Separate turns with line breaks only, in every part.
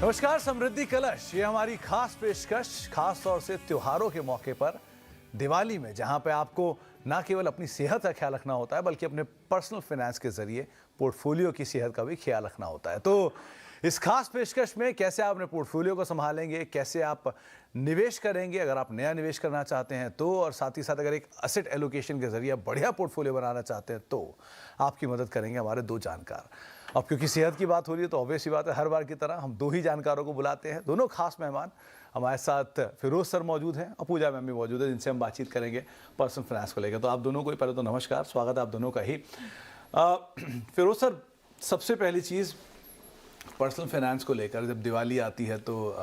नमस्कार, समृद्धि कलश ये हमारी खास पेशकश, खास तौर से त्योहारों के मौके पर, दिवाली में, जहां पे आपको ना केवल अपनी सेहत का ख्याल रखना होता है बल्कि अपने पर्सनल फाइनेंस के जरिए पोर्टफोलियो की सेहत का भी ख्याल रखना होता है। तो इस खास पेशकश में कैसे आप अपने पोर्टफोलियो को संभालेंगे, कैसे आप निवेश करेंगे अगर आप नया निवेश करना चाहते हैं तो, और साथ ही साथ अगर एक एसेट एलोकेशन के जरिए बढ़िया पोर्टफोलियो बनाना चाहते हैं तो आपकी मदद करेंगे हमारे दो जानकार। अब क्योंकि सेहत की बात हो रही है तो ऑब्वियस ही बात है, हर बार की तरह हम दो ही जानकारों को बुलाते हैं। दोनों खास मेहमान हमारे साथ फिरोज सर मौजूद हैं और पूजा मैम भी मौजूद है, जिनसे हम बातचीत करेंगे पर्सनल फाइनेंस को लेकर। तो आप दोनों को ही पहले तो नमस्कार, स्वागत है आप दोनों का ही। फिरोज सर, सबसे पहली चीज़ पर्सनल फाइनेंस को लेकर, जब दिवाली आती है तो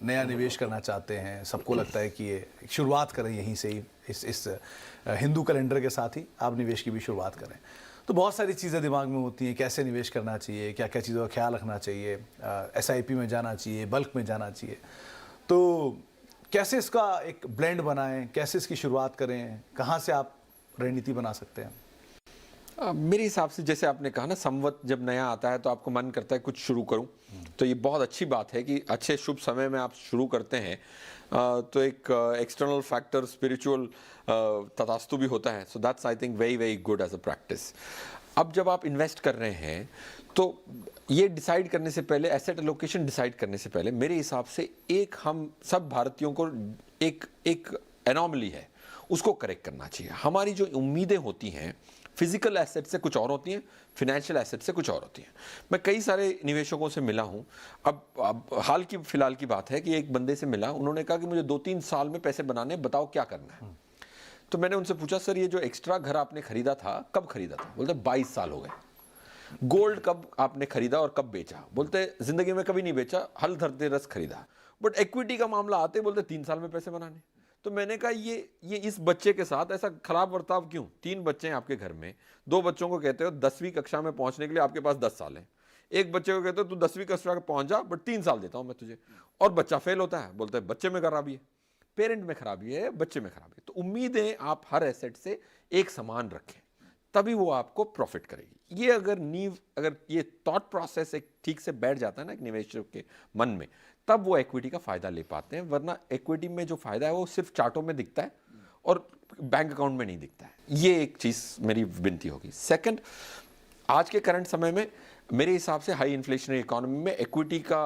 नया निवेश करना चाहते हैं, सबको लगता है कि ये शुरुआत करें यहीं से ही, इस हिंदू कैलेंडर के साथ ही आप निवेश की भी शुरुआत करें। तो बहुत सारी चीज़ें दिमाग में होती हैं, कैसे निवेश करना चाहिए, क्या क्या चीज़ों का ख्याल रखना चाहिए, SIP में जाना चाहिए, बल्क में जाना चाहिए। तो कैसे इसका एक ब्लेंड बनाएं, कैसे इसकी शुरुआत करें, कहाँ से आप रणनीति बना सकते हैं?
मेरे हिसाब से जैसे आपने कहा ना, संवत जब नया आता है तो आपको मन करता है कुछ शुरू करूं, तो ये बहुत अच्छी बात है कि अच्छे शुभ समय में आप शुरू करते हैं। तो एक एक्सटर्नल फैक्टर स्पिरिचुअल तथास्तु भी होता है, so that's I think very very good as a practice. अब जब आप इन्वेस्ट कर रहे हैं तो ये डिसाइड करने से पहले, एसेट एलोकेशन डिसाइड करने से पहले मेरे हिसाब से एक हम सब भारतीयों को एक एनॉमली है, उसको करेक्ट करना चाहिए। हमारी जो उम्मीदें होती हैं फिजिकल एसेट से कुछ और होती हैं, फिनेंशियल एसेट से कुछ और होती हैं। मैं कई सारे निवेशकों से मिला हूं। अब हाल की फिलहाल की बात है कि एक बंदे से मिला, उन्होंने कहा कि मुझे 2-3 साल में पैसे बनाने, बताओ क्या करना है। तो मैंने उनसे पूछा, सर ये जो एक्स्ट्रा घर आपने खरीदा था कब खरीदा था? बोलते 22 साल हो गए। गोल्ड कब आपने खरीदा और कब बेचा? बोलते जिंदगी में कभी नहीं बेचा, हल धरते रस खरीदा। बट इक्विटी का मामला आते बोलते 3 साल में पैसे बनाने। तो मैंने कहा ये इस बच्चे के साथ ऐसा खराब बर्ताव क्यों? 3 बच्चे हैं आपके घर में, 2 बच्चों को कहते हो 10वीं कक्षा में पहुंचने के लिए आपके पास 10 साल है, एक बच्चे को कहते हो तू 10वीं कक्षा में पहुंच जा बट 3 साल देता हूं मैं तुझे, और बच्चा फेल होता है। बोलते हैं बच्चे में खराबी है, पेरेंट में खराबी है, बच्चे में खराबी है। तो उम्मीदें आप हर एसेट से एक समान रखें, तभी वो आपको प्रॉफिट करेगी। ये अगर ये थॉट प्रोसेस एक ठीक से बैठ जाता है ना एक निवेशक के मन में, तब वो इक्विटी का फायदा ले पाते हैं। वरना इक्विटी में जो फायदा है वो सिर्फ चार्टों में दिखता है और बैंक अकाउंट में नहीं दिखता है। ये एक चीज मेरी विनती होगी। सेकंड, आज के करंट समय में मेरे हिसाब से हाई इन्फ्लेशनरी इकोनॉमी में इक्विटी का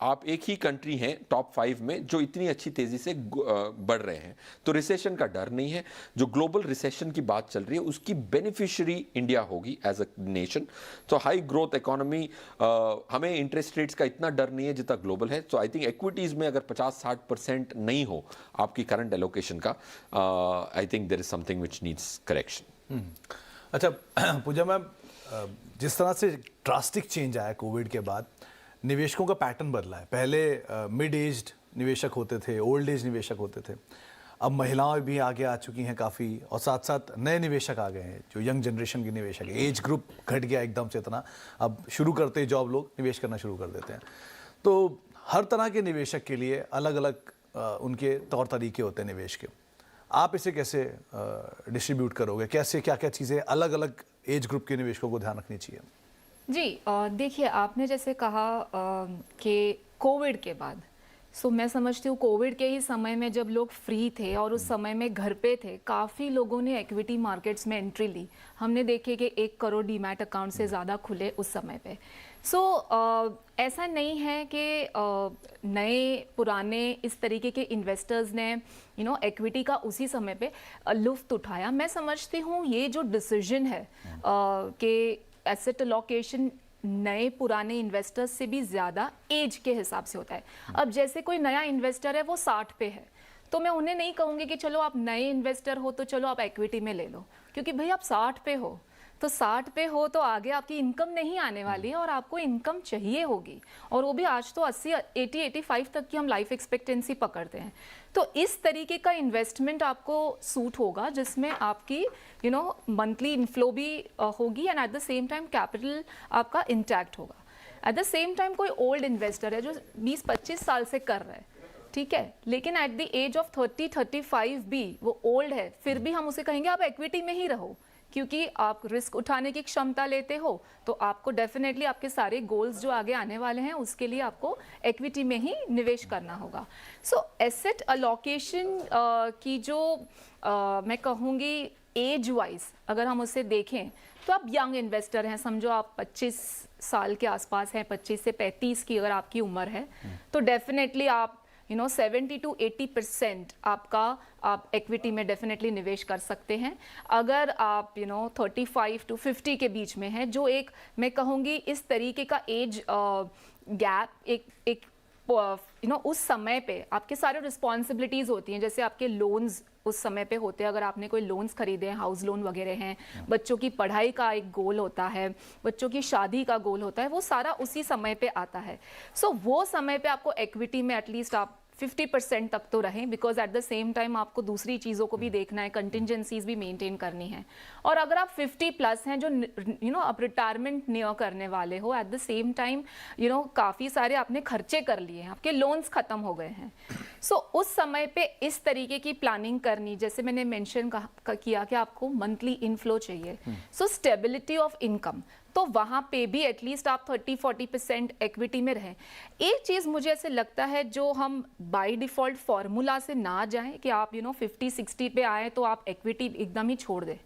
आप एक ही कंट्री हैं टॉप 5 में जो इतनी अच्छी तेजी से बढ़ रहे हैं, तो रिसेशन का डर नहीं है। जो ग्लोबल रिसेशन की बात चल रही है उसकी बेनिफिशियरी इंडिया होगी एज अ नेशन। तो हाई ग्रोथ इकोनॉमी, हमें इंटरेस्ट रेट्स का इतना डर नहीं है जितना ग्लोबल है। तो आई थिंक इक्विटीज में अगर 50-60% नहीं हो आपकी करंट एलोकेशन का, I think there is something which needs correction.
अच्छा पूजा मैम, जिस तरह से ड्रास्टिक चेंज आया कोविड के बाद, निवेशकों का पैटर्न बदला है। पहले मिड एज्ड निवेशक होते थे, ओल्ड एज निवेशक होते थे, अब महिलाएं भी आगे आ चुकी हैं काफ़ी, और साथ साथ नए निवेशक आ गए हैं जो यंग जनरेशन के निवेशक है। एज ग्रुप घट गया एकदम से इतना, अब शुरू करते ही जॉब लोग निवेश करना शुरू कर देते हैं। तो हर तरह के निवेशक के लिए अलग अलग उनके तौर तरीके होते हैं निवेश के। आप इसे कैसे डिस्ट्रीब्यूट करोगे, कैसे क्या क्या चीज़ें अलग अलग एज ग्रुप के निवेशकों को ध्यान रखनी चाहिए?
जी, देखिए आपने जैसे कहा कि कोविड के बाद, सो मैं समझती हूँ कोविड के ही समय में जब लोग फ्री थे और उस समय में घर पे थे, काफ़ी लोगों ने इक्विटी मार्केट्स में एंट्री ली। हमने देखे कि 1 करोड़ डीमैट अकाउंट से ज़्यादा खुले उस समय पे। सो ऐसा नहीं है कि नए पुराने इस तरीके के इन्वेस्टर्स ने इक्विटी का उसी समय पे लुफ्त उठाया। मैं समझती हूँ ये जो डिसीजन है कि एसेट अलोकेशन नए पुराने इन्वेस्टर्स से भी ज़्यादा एज के हिसाब से होता है। अब जैसे कोई नया इन्वेस्टर है वो 60 पे है, तो मैं उन्हें नहीं कहूँगी कि चलो आप नए इन्वेस्टर हो तो चलो आप इक्विटी में ले लो, क्योंकि भाई आप 60 पे हो, तो 60 पे हो तो आगे आपकी इनकम नहीं आने वाली है और आपको इनकम चाहिए होगी, और वो भी आज तो 80, 80, 85 तक की हम लाइफ एक्सपेक्टेंसी पकड़ते हैं। तो इस तरीके का इन्वेस्टमेंट आपको सूट होगा जिसमें आपकी मंथली इनफ्लो भी होगी and at the same time capital आपका इंटैक्ट होगा। एट द सेम टाइम कोई ओल्ड इन्वेस्टर है जो 20-25 साल से कर रहा है, ठीक है, लेकिन एट द एज ऑफ 30-35 भी वो ओल्ड है, फिर भी हम उसे कहेंगे आप इक्विटी में ही रहो, क्योंकि आप रिस्क उठाने की क्षमता लेते हो तो आपको डेफिनेटली आपके सारे गोल्स जो आगे आने वाले हैं उसके लिए आपको इक्विटी में ही निवेश करना होगा। सो एसेट अलोकेशन की जो मैं कहूँगी एज वाइज अगर हम उसे देखें तो आप यंग इन्वेस्टर हैं, समझो आप 25 साल के आसपास हैं, 25 से 35 की अगर आपकी उम्र है तो डेफिनेटली आप 70 to 80% आपका आप इक्विटी में डेफिनेटली निवेश कर सकते हैं। अगर आप 35 to 50 के बीच में है, जो एक मैं कहूँगी इस तरीके का एज गैप एक उस समय पे आपके सारे रिस्पॉन्सिबिलिटीज़ होती हैं, जैसे आपके लोन्स उस समय पे होते हैं, अगर आपने कोई लोन्स खरीदे हैं, हाउस लोन वगैरह हैं, बच्चों की पढ़ाई का एक गोल होता है, बच्चों की शादी का गोल होता है, वो सारा उसी समय पे आता है। सो वो समय पे आपको इक्विटी में एटलीस्ट आप 50% तक तो रहें, because at the same time आपको दूसरी चीज़ों को भी देखना है, कंटिजेंसीज भी मेंटेन करनी है। और अगर आप 50 प्लस हैं जो आप रिटायरमेंट नियर करने वाले हो, एट द सेम टाइम काफ़ी सारे आपने खर्चे कर लिए हैं, आपके लोन्स खत्म हो गए हैं, सो उस समय पे इस तरीके की प्लानिंग करनी, जैसे मैंने मेंशन किया कि आपको मंथली इनफ्लो चाहिए, सो स्टेबिलिटी ऑफ इनकम, तो वहाँ पे भी एटलीस्ट आप 30-40% इक्विटी में रहें। एक चीज़ मुझे ऐसे लगता है जो हम बाय डिफ़ॉल्ट फार्मूला से ना जाएं कि आप 50-60 पे आए तो आप इक्विटी एकदम ही छोड़ दें।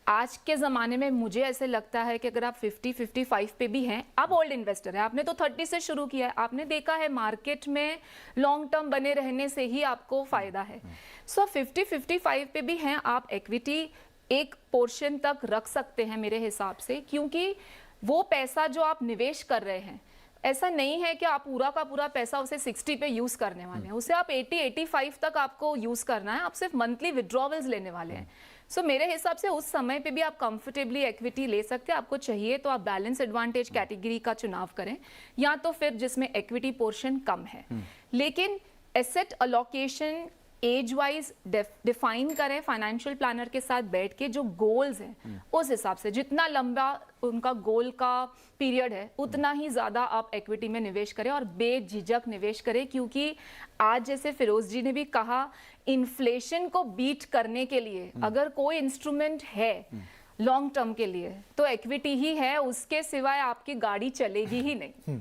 आज के ज़माने में मुझे ऐसे लगता है कि अगर आप 50-55 पे भी हैं, आप ओल्ड इन्वेस्टर हैं, आपने तो 30 से शुरू किया है, आपने देखा है मार्केट में लॉन्ग टर्म बने रहने से ही आपको फ़ायदा है। सो 50-55 पे भी हैं, आप इक्विटी एक पोर्शन तक रख सकते हैं मेरे हिसाब से, क्योंकि वो पैसा जो आप निवेश कर रहे हैं, ऐसा नहीं है कि आप पूरा का पूरा पैसा उसे 60 पे यूज़ करने वाले हैं, उसे आप 80-85 तक आपको यूज़ करना है, आप सिर्फ मंथली विड्रॉवल्स लेने वाले हैं। सो मेरे हिसाब से उस समय पे भी आप कंफर्टेबली इक्विटी ले सकते हैं। आपको चाहिए तो आप बैलेंस एडवांटेज कैटेगरी का चुनाव करें, या तो फिर जिसमें इक्विटी पोर्शन कम है, लेकिन asset allocation age wise define करें फाइनेंशियल प्लानर के साथ बैठ के, जो गोल्स हैं उस हिसाब से, जितना लंबा उनका गोल का पीरियड है उतना ही ज़्यादा आप इक्विटी में निवेश करें और बेझिझक निवेश करें, क्योंकि आज जैसे फिरोज जी ने भी कहा, इन्फ्लेशन को बीट करने के लिए अगर कोई इंस्ट्रूमेंट है लॉन्ग टर्म के लिए तो इक्विटी ही है, उसके सिवाय आपकी गाड़ी चलेगी ही नहीं।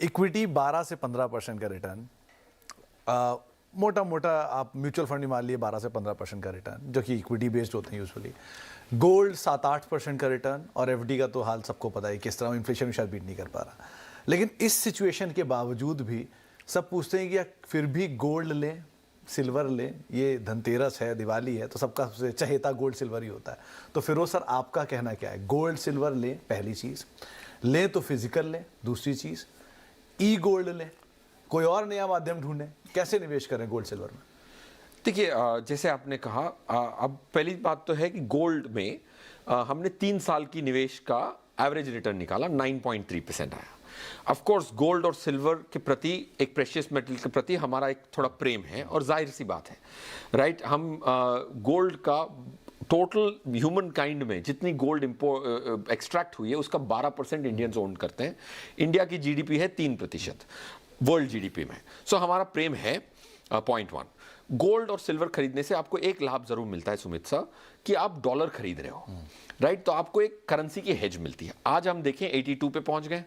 इक्विटी 12 से 15% का रिटर्न, मोटा मोटा आप म्यूचुअल फंड मान लिए 12 से 15% का रिटर्न, जो कि इक्विटी बेस्ड होते हैं यूजुअली। गोल्ड 7-8% का रिटर्न, और एफडी का तो हाल सबको पता है किस तरह इन्फ्लेशन शायद बीट नहीं कर पा रहा। लेकिन इस सिचुएशन के बावजूद भी सब पूछते हैं कि फिर भी गोल्ड लें, सिल्वर लें, ये धनतेरस है, दिवाली है, तो सबका सबसे चहेता गोल्ड सिल्वर ही होता है। तो फिरोज सर, आपका कहना क्या है? गोल्ड सिल्वर लें पहली चीज़, लें तो फिजिकल लें दूसरी चीज़, ई गोल्ड लें, कोई और नया माध्यम ढूंढें, कैसे निवेश करें गोल्ड सिल्वर में?
देखिए, जैसे आपने कहा, अब पहली बात तो है कि गोल्ड में हमने 3 साल की निवेश का एवरेज रिटर्न निकाला, 9.3% आया। ऑफ कोर्स गोल्ड और सिल्वर के प्रति, एक प्रेशियस मेटल के प्रति हमारा एक थोड़ा प्रेम है, और जाहिर सी बात है, राइट। हम गोल्ड का टोटल ह्यूमन काइंड में जितनी गोल्ड एक्सट्रैक्ट हुई है उसका 12% इंडियंस ओन करते हैं। इंडिया की जीडीपी है 3% वर्ल्ड जीडीपी में। सो हमारा प्रेम है, पॉइंट 1। गोल्ड और सिल्वर खरीदने से आपको एक लाभ जरूर मिलता है सुमित सर, कि आप डॉलर खरीद रहे हो, राइट। तो आपको एक करेंसी की हेज मिलती है। आज हम देखें 82 पे पहुंच गए,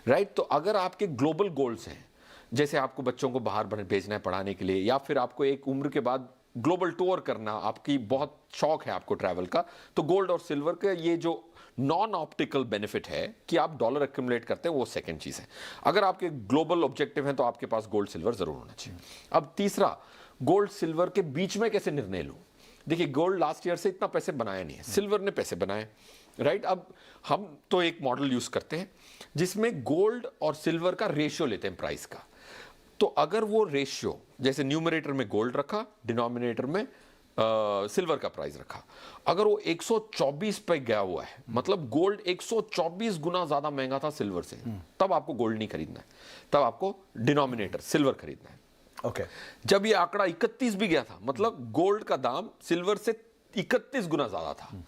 राइट। तो अगर आपके ग्लोबल गोल्स हैं, जैसे आपको बच्चों को बाहर भेजना है पढ़ाने के लिए, या फिर आपको एक उम्र के बाद ग्लोबल टूर करना, आपकी बहुत शौक है आपको ट्रैवल का, तो गोल्ड और सिल्वर का ये जो नॉन ऑप्टिकल बेनिफिट है कि आप डॉलर एक्यूमुलेट करते हैं, वो सेकंड चीज है। अगर आपके ग्लोबल ऑब्जेक्टिव हैं तो आपके पास गोल्ड सिल्वर जरूर होना चाहिए। अब तीसरा, गोल्ड सिल्वर के बीच में कैसे निर्णय लूं? देखिए, गोल्ड लास्ट ईयर से इतना पैसे बनाया नहीं है, सिल्वर ने पैसे बनाए, राइट। अब हम तो एक मॉडल यूज करते हैं जिसमें गोल्ड और सिल्वर का रेशियो लेते हैं प्राइस का। तो अगर वो रेशियो, जैसे न्यूमरेटर में गोल्ड रखा, डिनोमिनेटर में सिल्वर का प्राइस रखा, अगर वो 124 पे गया हुआ है, मतलब गोल्ड 124 गुना ज्यादा महंगा था सिल्वर से, तब आपको गोल्ड नहीं खरीदना है, तब आपको डिनोमिनेटर सिल्वर खरीदना है।
ओके।
जब ये आंकड़ा 31 भी गया था, मतलब गोल्ड का दाम सिल्वर से 31 गुना ज्यादा था,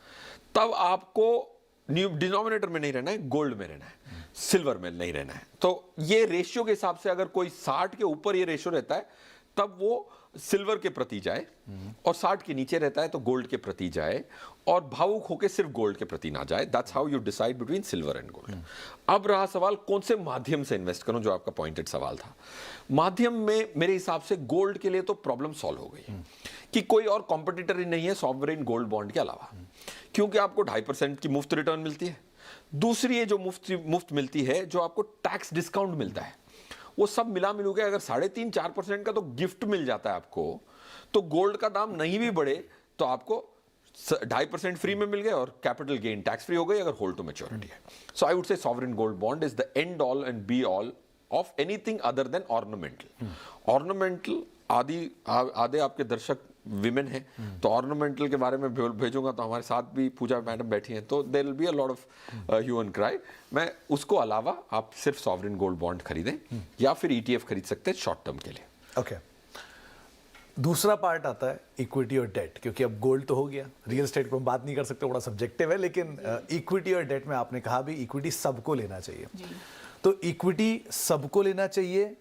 तब आपको डिनोमिनेटर में नहीं रहना है, गोल्ड में रहना है, सिल्वर में नहीं रहना है। तो ये रेशियो के हिसाब से अगर कोई 60 के ऊपर ये रेशियो रहता है तब वो सिल्वर के प्रति जाए, और 60 के नीचे रहता है तो गोल्ड के प्रति जाए, और भावुक होकर सिर्फ गोल्ड के प्रति ना जाए। That's how you decide between silver and gold. अब रहा सवाल कौन से माध्यम से इन्वेस्ट करूं, जो आपका पॉइंटेड सवाल था। माध्यम में मेरे हिसाब से गोल्ड के लिए तो प्रॉब्लम सॉल्व हो गई कि कोई और कॉम्पिटिटर ही नहीं है सॉवरेन गोल्ड बॉन्ड के अलावा, क्योंकि आपको 2.5% की मुफ्त रिटर्न मिलती है। दूसरी ये जो मुफ्त मिलती है, जो आपको टैक्स डिस्काउंट मिलता है, वो सब मिला मिलू के अगर 3.5-4% का तो गिफ्ट मिल जाता है आपको, तो गोल्ड का दाम नहीं भी बढ़े तो आपको 2.5% फ्री में मिल गए और कैपिटल गेन टैक्स फ्री हो गई अगर होल्ड टू मैच्योरिटी है। So I would say sovereign gold bond is the end all and be all of anything other than ornamental. Ornamental आधे आपके दर्शक विमेन हैं, तो ऑर्नामेंटल के बारे में भेजूंगा तो हमारे साथ भी पूजा मैडम बैठी हैं, तो there will be a lot of hue and cry. मैं उसको अलावा आप सिर्फ सॉवरेन गोल्ड बॉन्ड खरीदें या फिर ETF खरीद सकते हैं शॉर्ट टर्म के लिए।
ओके दूसरा पार्ट आता है इक्विटी और डेट, क्योंकि अब गोल्ड तो हो गया, रियल एस्टेट पर हम बात नहीं कर सकते, बड़ा सब्जेक्टिव है, लेकिन इक्विटी और डेट में आपने कहा भी इक्विटी सबको लेना चाहिए। तो इक्विटी सबको लेना चाहिए,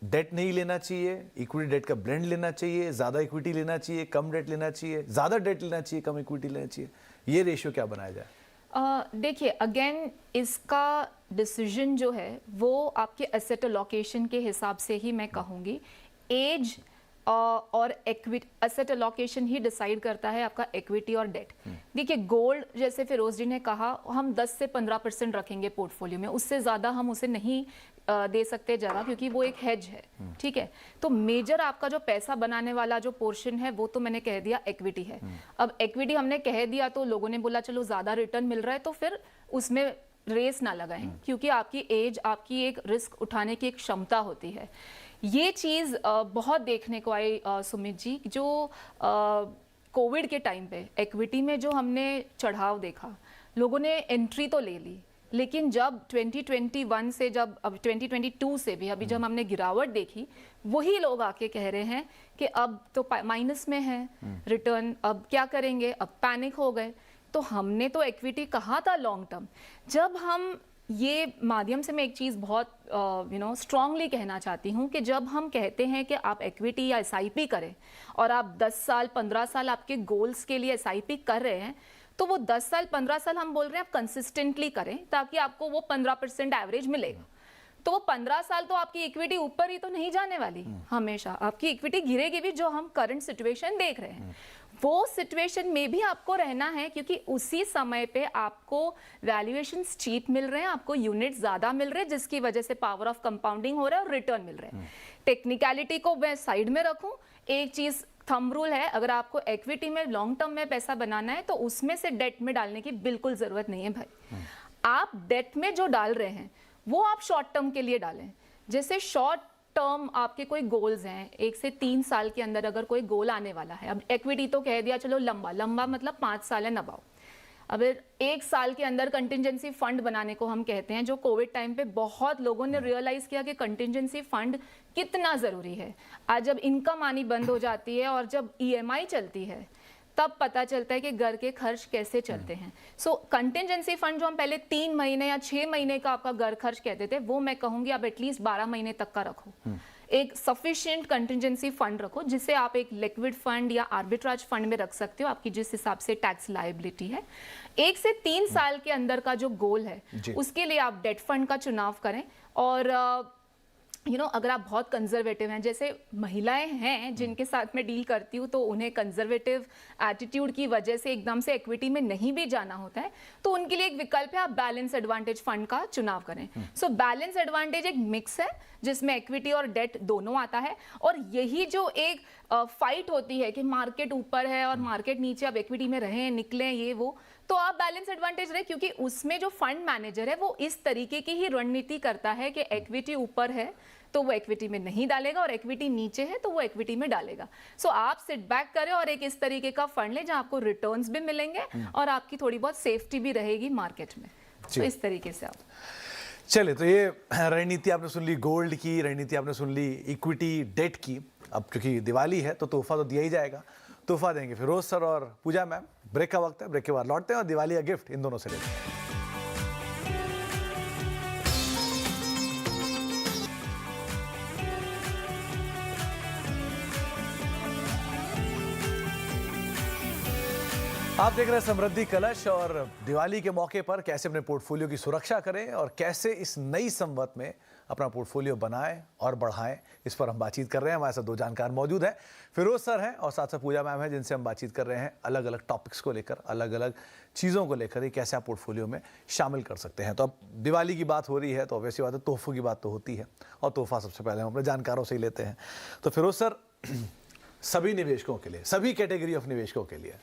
डेट नहीं लेना चाहिए, इक्विटी डेट का ब्लेंड लेना चाहिए, ज्यादा इक्विटी लेना चाहिए, कम डेट लेना चाहिए, ज्यादा डेट लेना चाहिए, कम इक्विटी लेना चाहिए, ये रेशियो क्या बनाया जाए?
देखिए अगेन इसका डिसीजन जो है वो आपके एसेट अलोकेशन के हिसाब से ही मैं कहूँगी। एज और इक्विटी एसेट अलोकेशन ही डिसाइड करता है आपका इक्विटी और डेट। देखिए गोल्ड जैसे फिरोज जी ने कहा, हम 10 से 15% रखेंगे पोर्टफोलियो में, उससे ज़्यादा हम उसे नहीं दे सकते जगह, क्योंकि वो एक हेज है, ठीक है। तो मेजर आपका जो पैसा बनाने वाला जो पोर्शन है वो तो मैंने कह दिया इक्विटी है। अब इक्विटी हमने कह दिया तो लोगों ने बोला चलो ज़्यादा रिटर्न मिल रहा है तो फिर उसमें रेस ना लगाएं, क्योंकि आपकी एज आपकी एक रिस्क उठाने की एक क्षमता होती है। ये चीज़ बहुत देखने को आई सुमित जी, जो कोविड के टाइम पे इक्विटी में जो हमने चढ़ाव देखा, लोगों ने एंट्री तो ले ली, लेकिन जब 2021 से जब अब 2022 से भी अभी जब हमने गिरावट देखी, वही लोग आके कह रहे हैं कि अब तो माइनस में है रिटर्न, अब क्या करेंगे, अब पैनिक हो गए। तो हमने तो इक्विटी कहा था लॉन्ग टर्म। जब हम ये माध्यम से मैं एक चीज़ बहुत स्ट्रांगली कहना चाहती हूँ कि जब हम कहते हैं कि आप इक्विटी या SIP करें और आप 10 साल 15 साल आपके गोल्स के लिए SIP कर रहे हैं, तो वो 10 साल 15 साल हम बोल रहे हैं आप कंसिस्टेंटली करें, ताकि आपको वो 15% एवरेज मिलेगा। तो वो 15 साल तो आपकी इक्विटी ऊपर ही तो नहीं जाने वाली, हमेशा आपकी इक्विटी गिरेगी भी, जो हम करंट सिचुएशन देख रहे हैं वो सिचुएशन में भी आपको रहना है, क्योंकि उसी समय पे आपको वैल्यूएशंस चीप मिल रहे हैं, आपको यूनिट ज्यादा मिल रहे हैं, जिसकी वजह से पावर ऑफ कंपाउंडिंग हो रहा है और रिटर्न मिल रहे हैं। टेक्निकलिटी को मैं साइड में रखूं, एक चीज थंब रूल है, अगर आपको इक्विटी में लॉन्ग टर्म में पैसा बनाना है तो उसमें से डेट में डालने की बिल्कुल जरूरत नहीं है भाई। आप डेट में जो डाल रहे हैं वो आप शॉर्ट टर्म के लिए डालें। जैसे शॉर्ट टर्म आपके कोई गोल्स हैं, 1 से 3 साल के अंदर अगर कोई गोल आने वाला है, अब इक्विटी तो कह दिया चलो लंबा मतलब 5 साल है नबाओ। अब 1 साल के अंदर कंटिजेंसी फंड बनाने को हम कहते हैं, जो कोविड टाइम पे बहुत लोगों ने रियलाइज किया कि कंटिजेंसी फंड कितना जरूरी है। आज जब इनकम आनी बंद हो जाती है और जब EMI चलती है, तब पता चलता है कि घर के खर्च कैसे चलते हैं। सो कंटिजेंसी फंड जो हम पहले 3 महीने या 6 महीने का आपका घर खर्च कहते थे, वो मैं कहूंगी आप एटलीस्ट 12 महीने तक का रखो। एक सफिशिएंट कंटिजेंसी फंड रखो, जिसे आप एक लिक्विड फंड या आर्बिट्राज फंड में रख सकते हो, आपकी जिस हिसाब से टैक्स लायबिलिटी है। 1 से 3 साल के अंदर का जो गोल है उसके लिए आप डेट फंड का चुनाव करें। और अगर आप बहुत कंजर्वेटिव हैं, जैसे महिलाएं हैं जिनके साथ मैं डील करती हूँ, तो उन्हें कंजर्वेटिव एटीट्यूड की वजह से एकदम से इक्विटी में नहीं भी जाना होता है, तो उनके लिए एक विकल्प है, आप बैलेंस एडवांटेज फंड का चुनाव करें। सो बैलेंस एडवांटेज एक मिक्स है जिसमें इक्विटी और डेट दोनों आता है, और यही जो एक फाइट होती है कि मार्केट ऊपर है और मार्केट नीचे, अब इक्विटी में रहें निकलें ये वो, तो आप बैलेंस एडवांटेज रहे, क्योंकि उसमें जो फंड मैनेजर है वो इस तरीके की ही रणनीति करता है कि इक्विटी ऊपर है तो वो इक्विटी में नहीं डालेगा, और इक्विटी नीचे है तो वो इक्विटी में डालेगा। सो आप सिट बैक करें और एक इस तरीके का फंड लें जहां आपको रिटर्न्स भी मिलेंगे और आपकी थोड़ी बहुत सेफ्टी भी रहेगी मार्केट में। तो इस तरीके से आप
चले, तो ये रणनीति आपने सुन ली गोल्ड की, रणनीति आपने सुन ली इक्विटी डेट की। अब क्योंकि दिवाली है तो तोहफा तो दिया ही जाएगा, तोहफा देंगे फिरोज सर और पूजा मैम। ब्रेक का वक्त है, ब्रेक के बाद लौटते हैं और दिवाली का गिफ्ट इन दोनों से लेते हैं। आप देख रहे हैं समृद्धि कलश, और दिवाली के मौके पर कैसे अपने पोर्टफोलियो की सुरक्षा करें और कैसे इस नई संवत में अपना पोर्टफोलियो बनाएं और बढ़ाएं, इस पर हम बातचीत कर रहे हैं। हमारे साथ दो जानकार मौजूद हैं, फिरोज सर हैं और साथ साथ पूजा मैम हैं, जिनसे हम बातचीत कर रहे हैं अलग अलग टॉपिक्स को लेकर, अलग अलग चीज़ों को लेकर ही कैसे आप पोर्टफोलियो में शामिल कर सकते हैं। तो अब दिवाली की बात हो रही है तो ऑब्वियसली बात है, तोहफों की बात तो होती है, और तोहफा सबसे पहले हम अपने जानकारों से ही लेते हैं। तो फिरोज सर, सभी निवेशकों के लिए, सभी कैटेगरी ऑफ निवेशकों के लिए,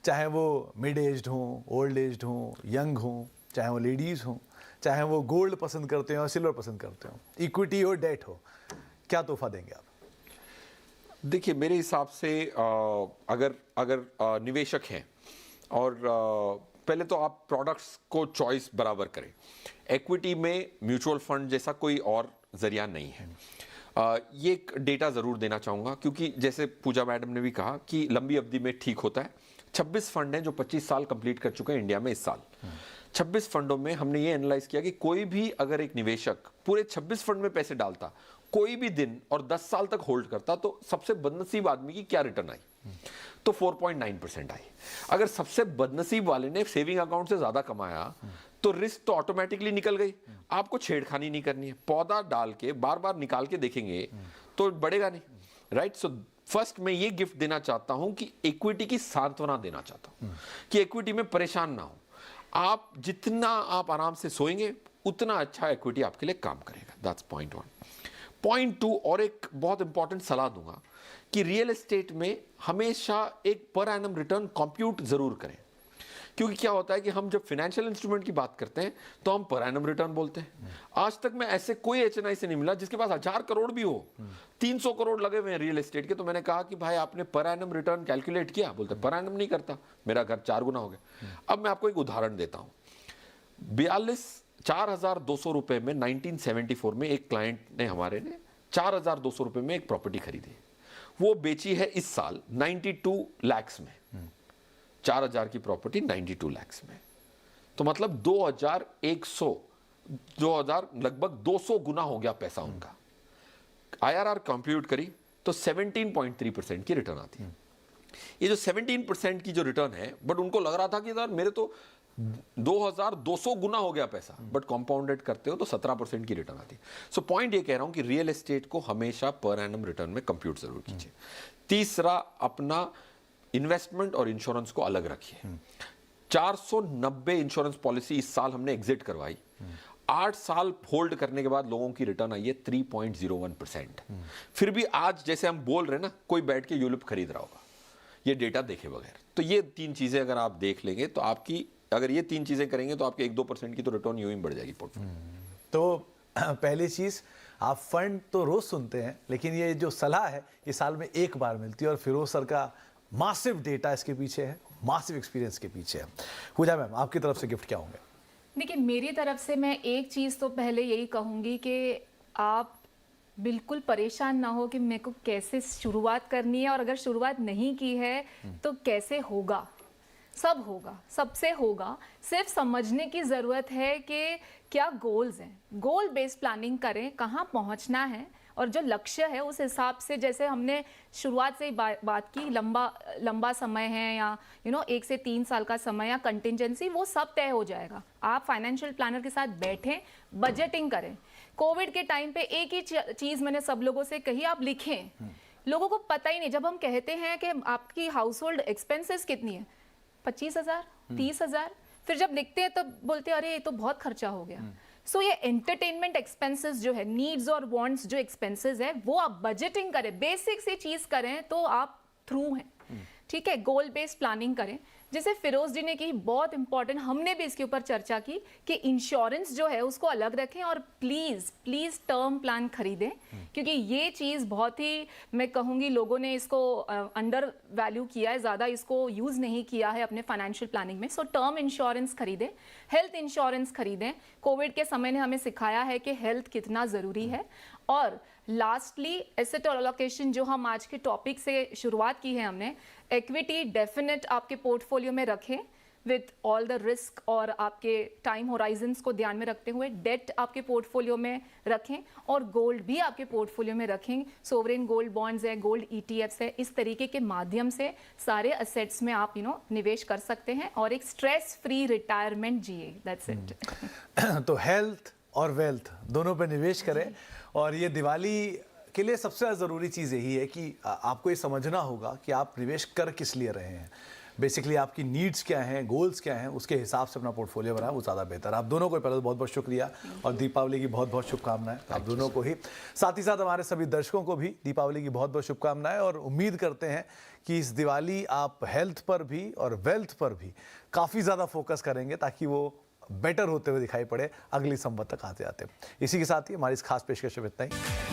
चाहे वो मिड एज्ड हों, ओल्ड एज्ड हों, यंग हों, चाहे वो लेडीज़ हों, चाहे वो गोल्ड पसंद करते हो और सिल्वर पसंद करते हो, इक्विटी हो डेट हो, क्या तोहफा देंगे आप?
देखिए, मेरे हिसाब से अगर निवेशक हैं और पहले तो आप प्रोडक्ट्स को चॉइस बराबर करें। इक्विटी में म्यूचुअल फंड जैसा कोई और जरिया नहीं है। ये एक डेटा ज़रूर देना चाहूँगा, क्योंकि जैसे पूजा मैडम ने भी कहा कि लंबी अवधि में ठीक होता है। 26 फंड हैं जो 25 साल कंप्लीट कर चुके हैं इंडिया में इस साल। 26 फंडों में हमने ये एनालाइज किया कि कोई भी अगर एक निवेशक पूरे 26 फंड में पैसे डालता, कोई भी दिन और 10 साल तक होल्ड करता, तो सबसे बदनसीब आदमी की क्या रिटर्न आई? तो 4.9% आई। अगर सबसे बदनसीब वाले ने सेविंग अकाउंट से ज्यादा कमाया तो रिस्क तो ऑटोमेटिकली निकल गई। आपको छेड़खानी नहीं करनी है, पौधा डाल के बार बार निकाल के देखेंगे तो बढ़ेगा नहीं, राइट? सो फर्स्ट मैं ये गिफ्ट देना चाहता हूं कि इक्विटी की सांत्वना देना चाहता हूं कि इक्विटी में परेशान ना हो। आप जितना आप आराम से सोएंगे उतना अच्छा इक्विटी आपके लिए काम करेगा। That's point 1। पॉइंट 2, और एक बहुत इंपॉर्टेंट सलाह दूंगा कि रियल एस्टेट में हमेशा एक पर एनम रिटर्न कंप्यूट जरूर करें, क्योंकि क्या होता है कि हम जब फाइनेंशियल इंस्ट्रूमेंट की बात करते हैं तो हम पर एनम रिटर्न बोलते हैं। आज तक मैं ऐसे कोई एचएनआई से नहीं मिला जिसके पास 1000 करोड़ भी हो, 300 करोड़ लगे हुए हैं रियल एस्टेट के, तो मैंने कहा कि भाई आपने पर एनम रिटर्न कैलकुलेट किया? बोलते पर एनम नहीं करता, मेरा घर 4 गुना हो गया। अब मैं आपको एक उदाहरण देता हूं। 4,200 रुपए में 1974 में एक क्लाइंट ने हमारे ने 4,200 रुपए में एक प्रॉपर्टी खरीदी, वो बेची है इस साल 92 लाख में। 4,000 की प्रॉपर्टी 92 लाख में, तो मतलब 2000 लगभग 200 गुना हो गया पैसा उनका। आईआरआर कंप्यूट करी तो 17.3% की रिटर्न आती है। ये जो 17% की जो रिटर्न है, बट उनको लग रहा था कि यार मेरे तो 2200 गुना हो गया पैसा, बट कंपाउंडेड करते हो तो 17% की रिटर्न आती है। सो पॉइंट ये कह रहा हूं कि रियल एस्टेट को हमेशा पर एनम रिटर्न में कंप्यूट जरूर कीजिए। तीसरा, अपना इन्वेस्टमेंट और इंश्योरेंस को अलग रखिए। 490 इंश्योरेंस पॉलिसी इस साल हमने एग्जिट करवाई। 8 साल होल्ड करने के बाद लोगों की रिटर्न आई है 3.01%। फिर भी आज जैसे हम बोल रहे हैं ना, कोई बैठ के यूलिप खरीद रहा होगा ये डेटा देखे बगैर। तो ये 3 चीजें अगर आप देख लेंगे तो आपकी, अगर ये 3 चीजें करेंगे तो आपके 1-2% की तो रिटर्न यूं ही बढ़ जाएगी पोर्टफोलियो।
तो पहली चीज, आप फंड तो रोज सुनते हैं, लेकिन ये जो सलाह है ये साल में एक बार मिलती है, और फिरोज सर का मासिव डेटा इसके पीछे है, मासिव एक्सपीरियंस के पीछे है। पूजा मैम, आपकी तरफ से गिफ्ट क्या होंगे?
देखिए, मेरी तरफ से मैं एक चीज़ तो पहले यही कहूँगी कि आप बिल्कुल परेशान ना हो कि मेरे को कैसे शुरुआत करनी है, और अगर शुरुआत नहीं की है तो कैसे होगा। सब होगा, सबसे होगा। सिर्फ समझने की ज़रूरत है कि क्या गोल्स हैं, गोल बेस्ड प्लानिंग करें, कहाँ पहुँचना है, और जो लक्ष्य है उस हिसाब से, जैसे हमने शुरुआत से ही बात की, लंबा समय है या 1 से 3 साल का समय या कंटिजेंसी, वो सब तय हो जाएगा। आप फाइनेंशियल प्लानर के साथ बैठें, बजटिंग करें। कोविड के टाइम पे एक ही चीज़ मैंने सब लोगों से कही, आप लिखें। लोगों को पता ही नहीं, जब हम कहते हैं कि आपकी हाउस होल्ड एक्सपेंसेस कितनी है, 25,000, 30,000, फिर जब लिखते हैं तब बोलते हैं अरे ये तो बहुत खर्चा हो गया। सो ये एंटरटेनमेंट एक्सपेंसेस जो है, नीड्स और वांट्स जो एक्सपेंसेस है, वो आप बजटिंग करें, बेसिक सी चीज करें तो आप थ्रू हैं। ठीक है, गोल बेस्ड प्लानिंग करें। जैसे फिरोज जी ने की, बहुत इंपॉर्टेंट, हमने भी इसके ऊपर चर्चा की कि इंश्योरेंस जो है उसको अलग रखें, और प्लीज टर्म प्लान खरीदें, क्योंकि ये चीज़ बहुत ही, मैं कहूँगी, लोगों ने इसको अंडर वैल्यू किया है, ज़्यादा इसको यूज़ नहीं किया है अपने फाइनेंशियल प्लानिंग में। सो टर्म इंश्योरेंस खरीदें, हेल्थ इंश्योरेंस खरीदें। कोविड के समय ने हमें सिखाया है कि हेल्थ कितना ज़रूरी है। और लास्टली, एसेट एलोकेशन, जो हम आज के टॉपिक से शुरुआत की है हमने, इक्विटी डेफिनेट आपके पोर्टफोलियो में रखें, विथ ऑल द रिस्क और आपके टाइम होराइजन्स को ध्यान में रखते हुए डेट आपके पोर्टफोलियो में रखें और गोल्ड भी आपके पोर्टफोलियो में रखें। सोवरेन गोल्ड बॉन्ड्स है, गोल्ड ETFs है, इस तरीके के माध्यम से सारे असेट्स में आप निवेश कर सकते हैं और एक स्ट्रेस फ्री रिटायरमेंट जिए। That's it.
तो हेल्थ और वेल्थ दोनों पे निवेश करें। और ये दिवाली के लिए सबसे ज़्यादा ज़रूरी चीज़ यही है कि आपको ये समझना होगा कि आप निवेश कर किस लिए रहे हैं। बेसिकली आपकी नीड्स क्या हैं, गोल्स क्या हैं, उसके हिसाब से अपना पोर्टफोलियो बनाएं, वो ज़्यादा बेहतर। आप दोनों को पहले तो बहुत बहुत शुक्रिया और दीपावली की बहुत बहुत शुभकामनाएं आप दोनों को ही। साथ ही साथ हमारे सभी दर्शकों को भी दीपावली की बहुत बहुत शुभकामनाएं और उम्मीद करते हैं कि इस दिवाली आप हेल्थ पर भी और वेल्थ पर भी काफ़ी ज़्यादा फोकस करेंगे ताकि वो बेटर होते हुए दिखाई पड़े अगली संवत तक आते आते। इसी के साथ ही हमारी इस खास पेशकश में इतना ही।